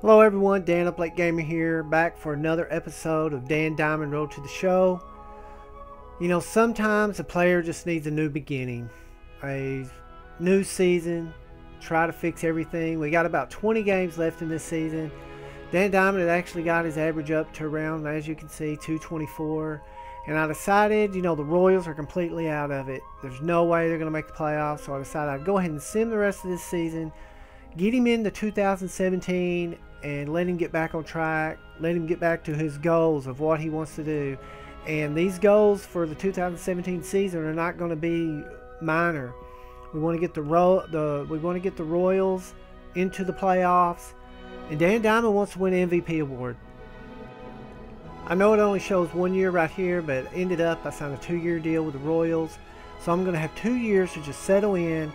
Hello everyone, Dan UpLateGamer here, back for another episode of Dan Diamond Road to the Show. You know, sometimes a player just needs a new beginning, a new season, try to fix everything. We got about 20 games left in this season. Dan Diamond had actually got his average up to around, as you can see, 224. And I decided, you know, the Royals are completely out of it. There's no way they're going to make the playoffs, so I decided I'd go ahead and sim the rest of this season, get him into 2017, and let him get back on track, let him get back to his goals of what he wants to do. And these goals for the 2017 season are not going to be minor. We want to get the Royals into the playoffs, and Dan Diamond wants to win an MVP award. I know it only shows 1 year right here, but ended up I signed a 2-year deal with the Royals, so I'm going to have 2 years to just settle in.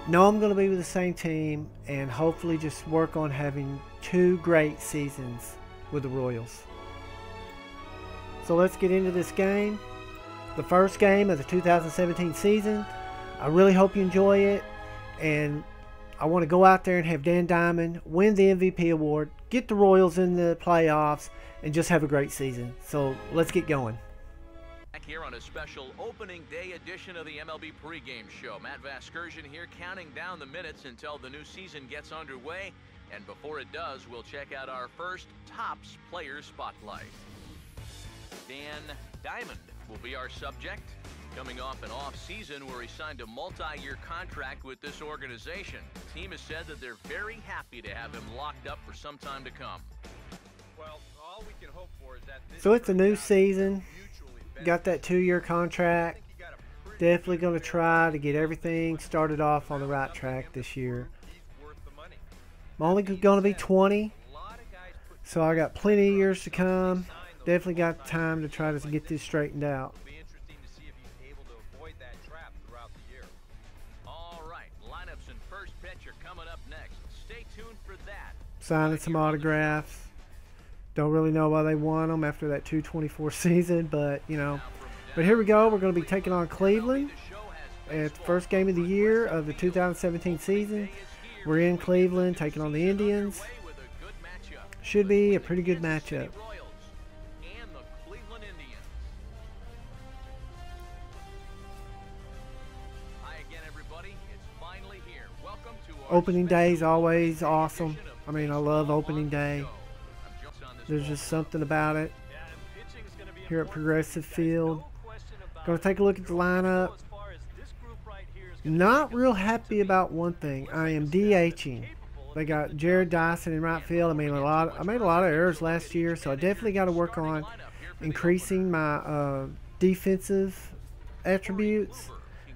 Know I'm going to be with the same team and hopefully just work on having 2 great seasons with the Royals. So let's get into this game. The first game of the 2017 season. I really hope you enjoy it, and I want to go out there and have Dan Diamond win the MVP award, get the Royals in the playoffs, and just have a great season. So let's get going. Here on a special opening day edition of the MLB pregame show. Matt Vasgersian here counting down the minutes until the new season gets underway. And before it does, we'll check out our first Topps player spotlight. Dan Diamond will be our subject. Coming off an off-season where he signed a multi-year contract with this organization. The team has said that they're very happy to have him locked up for some time to come. Well, all we can hope for is that so it's a new season. Got that 2-year contract. Definitely going to try to get everything started off on the right track this year. I'm only going to be 20, so I got plenty of years to come. Definitely got time to try to get this straightened out. Signing some autographs. Don't really know why they won them after that 224 season, but you know. But here we go. We're going to be taking on Cleveland at the first game of the year of the 2017 season. We're in Cleveland taking on the Indians. Should be a pretty good matchup. Opening day is always awesome. I mean, I love opening day. There's just something about it here at Progressive Field. Going to take a look at the lineup. Not real happy about one thing. I am DHing. They got Jared Dyson in right field. I made a lot of errors last year, so I definitely got to work on increasing my defensive attributes,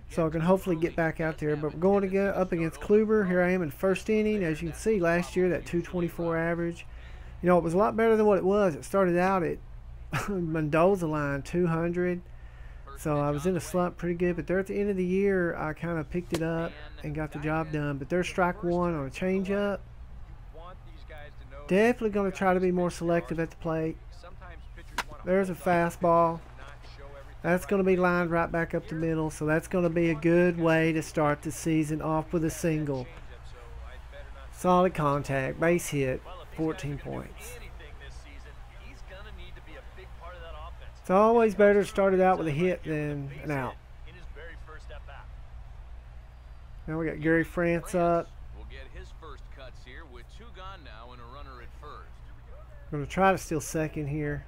so I can hopefully get back out there. But we're going to get up against Kluber. Here I am in the first inning. As you can see, last year that 224 average. You know, it was a lot better than what it was. It started out at Mendoza line 200. So I was in a slump pretty good. But there at the end of the year, I kind of picked it up and got the job done. But there's strike one on a changeup. Definitely going to try to be more selective at the plate. There's a fastball. That's going to be lined right back up the middle. So that's going to be a good way to start the season off with a single. Solid contact, base hit. 14 points. It's always better to start it out with a hit than an out. Now we got Gary France up. Going to try to steal second here.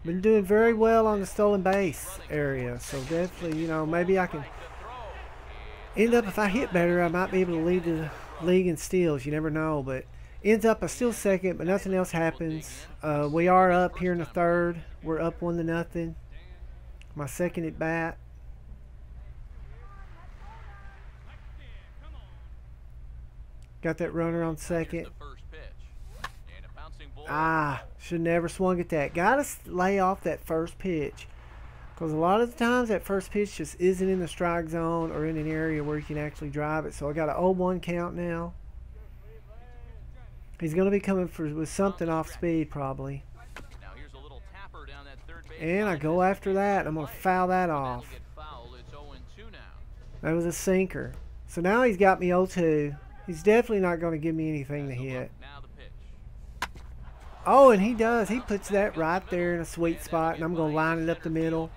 Been doing very well on the stolen base area, so definitely, you know, maybe I can end up, if I hit better, I might be able to lead the league in steals. You never know, but ends up I steal second, but nothing else happens. We are up here in the third. We're up 1-0. My second at bat. Got that runner on second. Should never swung at that. Got to lay off that first pitch, because a lot of the times that first pitch just isn't in the strike zone or in an area where you can actually drive it. So I got an 0-1 count now. He's going to be coming with something off speed probably. And I go after that. I'm going to foul that off. That was a sinker. So now he's got me 0-2. He's definitely not going to give me anything to hit. Oh, and he does. He puts that right there in a sweet spot, and I'm going to line it up the middle.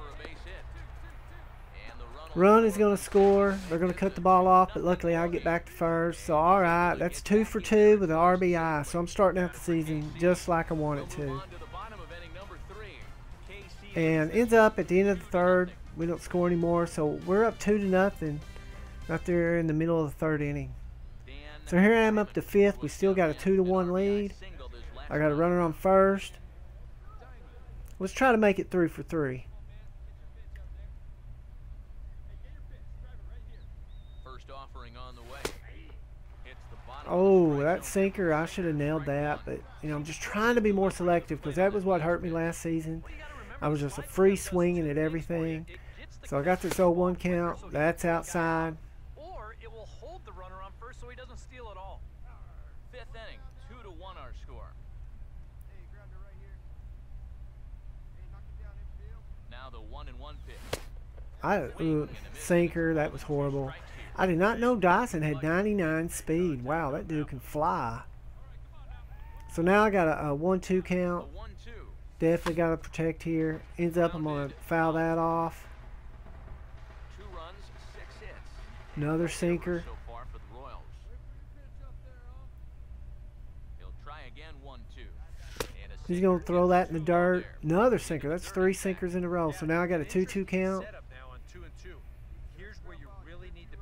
Run is going to score. They're going to cut the ball off, but luckily I get back to first. So, all right, that's 2 for 2 with an RBI. So I'm starting out the season just like I wanted to. And ends up at the end of the third. We don't score anymore, so we're up 2-0 right there in the middle of the third inning. So here I am up to fifth. We still got a 2-1 lead. I got a runner on first. Let's try to make it 3 for 3. Oh, that sinker, I should have nailed that, but you know, I'm just trying to be more selective because that was what hurt me last season. I was just a free swinging at everything. So I got this 0-1 count. That's outside. Or it will hold the runner on first so he doesn't steal at all. Fifth inning, 2-1 our score. Now the 1-1 pitch. Sinker, that was horrible. I did not know Dyson had 99 speed. Wow, that dude can fly. So now I got a 1-2 count. Definitely got to protect here. Ends up, I'm going to foul that off. 2 runs, 6 hits. Another sinker. So far for the Royals. He'll try again, 1-2. He's going to throw that in the dirt. Another sinker. That's 3 sinkers in a row. So now I got a 2-2 count.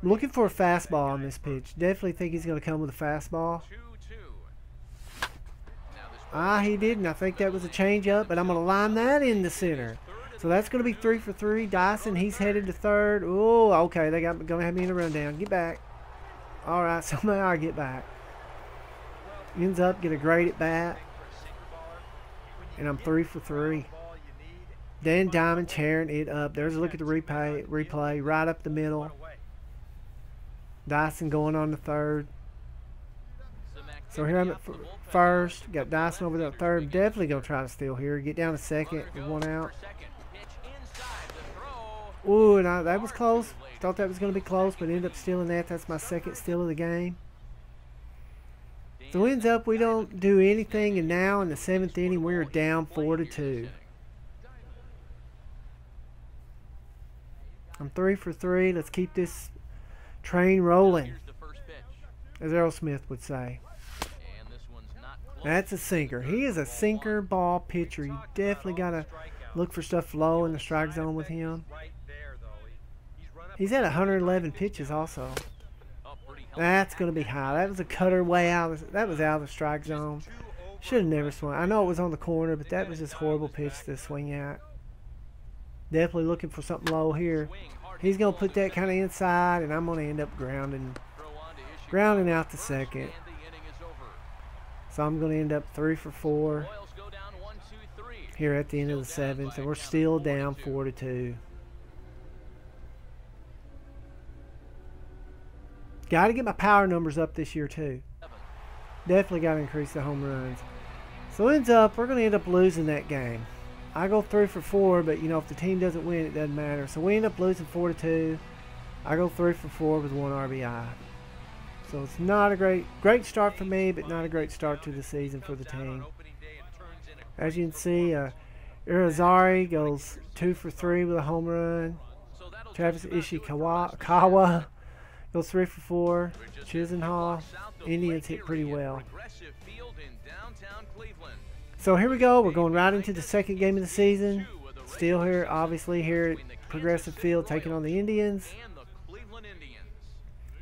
Looking for a fastball on this pitch. Definitely think he's going to come with a fastball. Ah, he didn't. I think that was a changeup, but I'm going to line that in the center. So that's going to be 3 for 3. Dyson, he's headed to third. Oh, okay. They got going to have me in a rundown. Get back. All right, somehow I get back. Ends up, get a great at bat. And I'm 3 for 3. Dan Diamond tearing it up. There's a look at the replay right up the middle. Dyson going on the third. So here I'm at first. Got Dyson over there at third. Definitely going to try to steal here. Get down to second with 1 out. Ooh, and that was close. Thought that was going to be close, but ended up stealing that. That's my second steal of the game. So ends up we don't do anything, and now in the 7th inning we are down 4-2. I'm 3 for 3. Let's keep this train rolling, as Aerosmith would say. That's a sinker. He is a sinker ball pitcher. You definitely got to look for stuff low in the strike zone with him. He's at 111 pitches also. That's going to be high. That was a cutter way out. That was out of the strike zone. Should have never swung. I know it was on the corner, but that was just horrible pitch to swing at. Definitely looking for something low here. He's going to put that kind of inside, and I'm going to end up grounding out to second. So I'm going to end up 3 for 4 here at the end of the 7th, and we're still down 4-2. Got to get my power numbers up this year too. Definitely got to increase the home runs. So ends up, we're going to end up losing that game. I go 3 for 4, but you know, if the team doesn't win, it doesn't matter. So we end up losing 4-2. I go 3 for 4 with 1 RBI. So it's not a great start for me, but not a great start to the season for the team. As you can see, Irizarry goes 2 for 3 with a home run. Travis Ishikawa goes 3 for 4. Chisenhall, Indians hit pretty well. So here we go. We're going right into the second game of the season. Still here, obviously here at Progressive Field, taking on the Indians.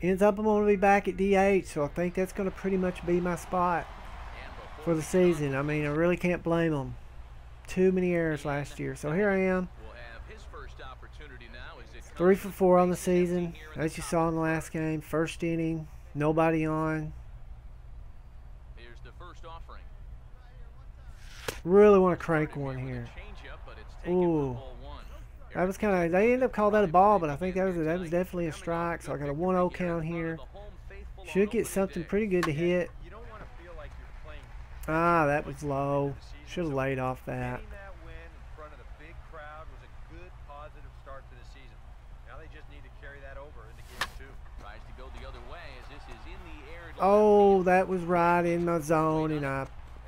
Ends up I'm going to be back at DH, so I think that's going to pretty much be my spot for the season. I mean, I really can't blame them. Too many errors last year. So here I am. 3 for 4 on the season, as you saw in the last game. First inning, nobody on. Really want to crank one here. Ooh. That was kind of, they ended up calling that a ball, but I think that was definitely a strike. So I got a 1-0 count here. Should get something pretty good to hit. Ah, that was low. Should have laid off that. Oh, that was right in my zone, and I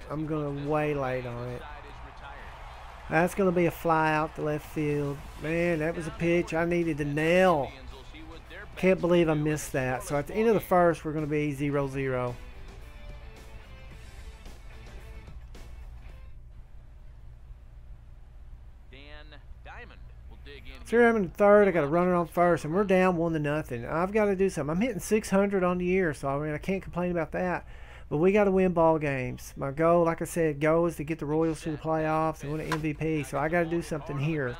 I'm going to way late on it. That's going to be a fly out to left field. Man, that was a pitch I needed to nail. Can't believe I missed that. So at the end of the first, we're going to be 0-0. So here I'm in the third. I got a runner on first, and we're down 1-0. I've got to do something. I'm hitting 600 on the year, so I mean I can't complain about that. But we got to win ball games. My goal, like I said, is to get the Royals to the playoffs and win an MVP. So I got to do something here.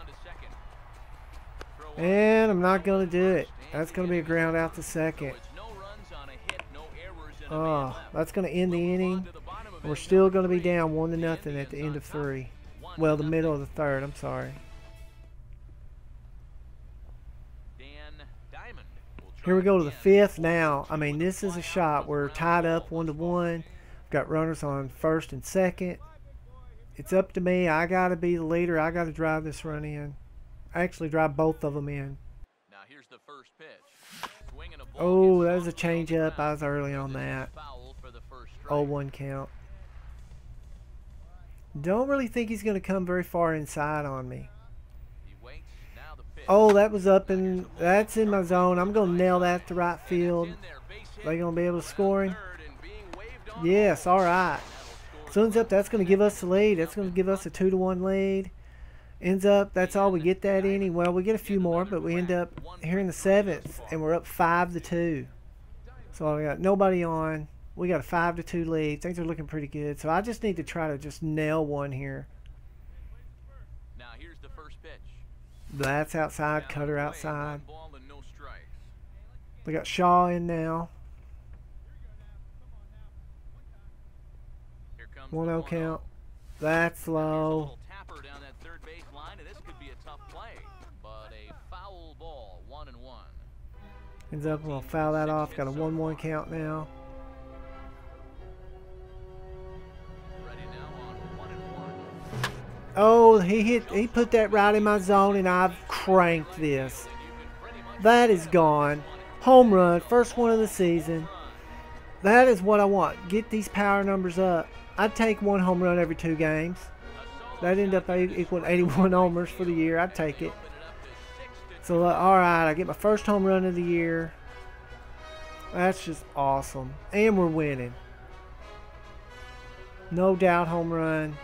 And I'm not going to do it. That's going to be a ground out to second. Oh, that's going to end the inning. We're still going to be down 1-0 at the end of 3. Well, the middle of the third. I'm sorry. Here we go to the 5th now. I mean, this is a shot. We're tied up 1-1. Got runners on first and second. It's up to me. I got to be the leader. I got to drive this run in. Actually, drive both of them in. Now here's the first pitch. Oh, that was a changeup. I was early on that. 0-1 count. Don't really think he's going to come very far inside on me. Oh, that was up and that's in my zone. I'm going to nail that to right field. They going to be able to score him? Yes, all right. So ends up, that's going to give us the lead. That's going to give us a 2-1 lead. Ends up, that's all we get that inning. Well, we get a few more, but we end up here in the 7th, and we're up 5-2. So I got nobody on. We got a 5-2 lead. Things are looking pretty good. So I just need to try to just nail one here. Now here's the first pitch. That's outside, cutter outside. We got Shaw in now. 1-0 count. That's low. Ends up, we'll foul that off. Got a 1-1 count now. Oh, he put that right in my zone, and I've cranked this. That is gone. Home run, first one of the season. That is what I want. Get these power numbers up. I'd take 1 home run every 2 games. That ended up equaling 81 homers for the year. I'd take it. So, all right, I get my first home run of the year. That's just awesome. And we're winning. No doubt home run.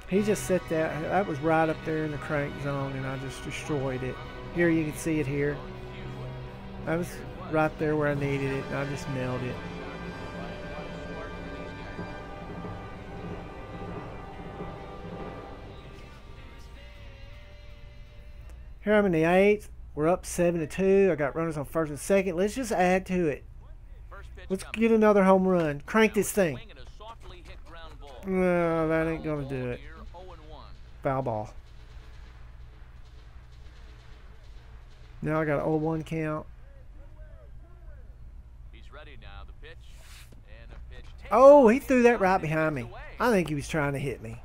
He just set that. That was right up there in the crank zone, and I just destroyed it. Here you can see it here. I was right there where I needed it, and I just nailed it. Here I'm in the 8th. We're up 7-2. I got runners on first and second. Let's just add to it. Let's get another home run. Crank this thing. No, that ain't going to do it. Foul ball. Now I got an 0-1 count. Oh, he threw that right behind me. I think he was trying to hit me.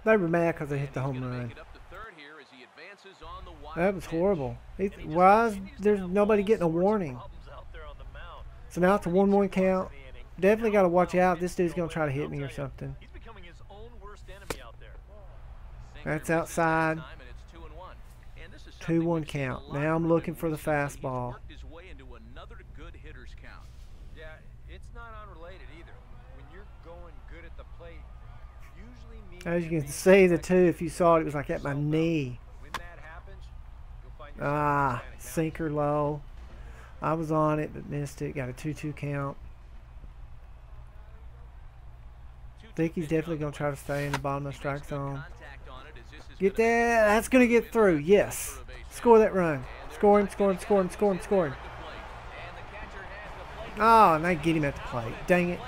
They were mad because I hit the home run. That was horrible. Why is there's nobody getting a warning? So now it's a 1-1 count. Definitely got to watch out. This dude's going to try to hit me or something. That's outside. 2-1 count. Now I'm looking for the fastball. Yeah, it's not unrelated either. When you're going good at the plate, usually means as you can see, the 2, if you saw it, it was like at my knee. when that happens, you'll find yourself Sinker low. I was on it but missed it. Got a 2-2 count. Think he's definitely going to try to stay in the bottom of the strike zone. Get that. That's going to get through. Yes. Score that run. Score him, score him, score him, score him, score him. Oh, and I get him at the plate. Dang it.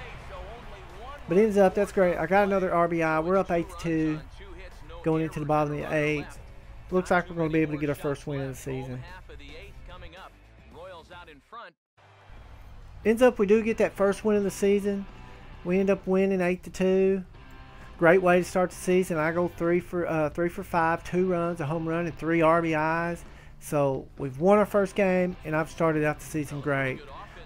But ends up, that's great. I got another RBI. We're up 8-2. Going into the bottom of the 8th. Looks like we're going to be able to get our first win of the season. Ends up, we do get that first win of the season. We end up winning 8-2. Great way to start the season. I go 3 for 5, 2 runs, a home run, and 3 RBIs. So we've won our first game, and I've started out the season great.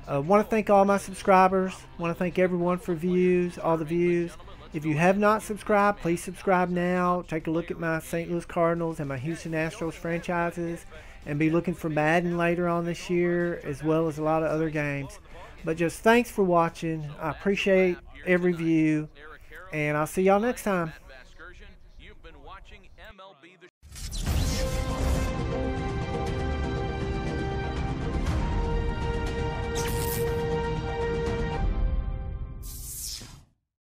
Want to thank all my subscribers. Want to thank everyone for views, all the views. If you have not subscribed, please subscribe now. Take a look at my St. Louis Cardinals and my Houston Astros franchises, and be looking for Madden later on this year, as well as a lot of other games. But just thanks for watching. I appreciate every view, and I'll see y'all next time.